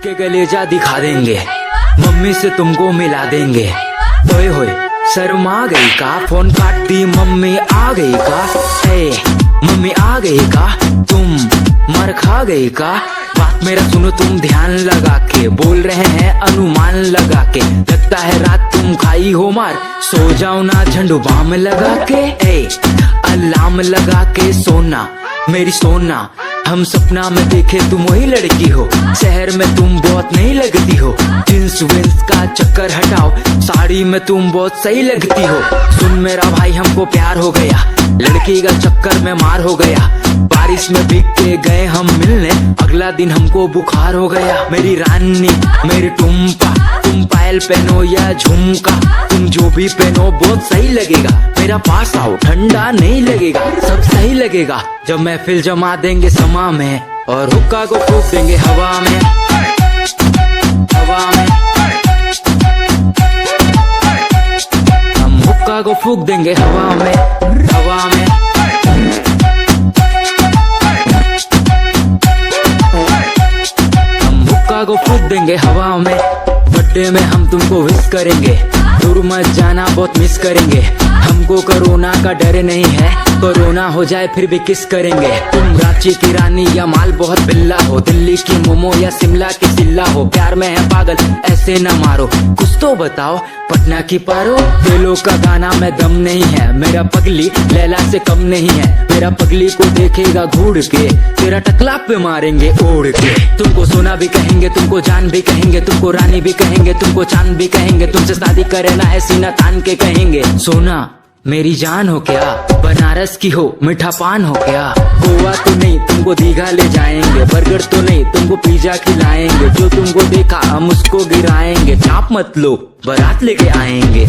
के कलेजा दिखा देंगे, मम्मी से तुमको मिला देंगे। ओए होए शर्मा गई का, फोन काट दी मम्मी आ गई का। हे मम्मी आ गई का, तुम मर खा गई का। बात मेरा सुनो तुम ध्यान लगा के, बोल रहे हैं अनुमान लगा के। लगता है रात तुम खाई हो मार, सो जाओ ना झंडू बाम लगा के। अलार्म लगा के सोना मेरी सोना, हम सपना में देखे तुम वही लड़की हो। शहर में तुम बहुत नहीं लगती हो, जींस विंस का चक्कर हटाओ, साड़ी में तुम बहुत सही लगती हो। सुन मेरा भाई हमको प्यार हो गया, लड़की का चक्कर में मार हो गया। बारिश में भीग के गए हम मिलने, अगला दिन हमको बुखार हो गया। मेरी रानी मेरी टुम्पा, तुम पायल पहनो या झुमका, तुम जो भी पहनो बहुत सही लगेगा। मेरा पास आओ ठंडा नहीं लगेगा, सब सही लगेगा जब महफिल जमा देंगे समा में, और हुक्का को फूंक देंगे हवा में, हवा में। हम हुक्का को फूंक देंगे हवा में, हवा में। हम हुक्का को फूंक देंगे हवा में। बर्थडे में हम तुमको विश करेंगे, दूर मत जाना बहुत मिस करेंगे। हमको कोरोना का डर नहीं है, कोरोना हो जाए फिर भी किस करेंगे। तुम रांची की रानी या माल बहुत बिल्ला हो, दिल्ली की मोमो या शिमला की सिल्ला हो। प्यार में है पागल ऐसे न मारो, कुछ तो बताओ पटना की पारो। दिलों का गाना में दम नहीं है, मेरा पगली लैला से कम नहीं है। मेरा पगली को देखेगा घूर के, तेरा टकला पे मारेंगे ओढ़ के। तुमको सोना भी कहेंगे, तुमको जान भी कहेंगे, तुमको रानी भी कहेंगे, तुमको चांद भी कहेंगे। तुमसे शादी करना है सीना तान के कहेंगे। सोना मेरी जान हो क्या, बनारस की हो मीठा पान हो क्या। गोवा तो नहीं तुमको दीघा ले जाएंगे, बर्गर तो नहीं तुमको पिज्जा खिलाएंगे। जो तुमको देखा हम उसको गिराएंगे, चाप मत लो बारात लेके आएंगे।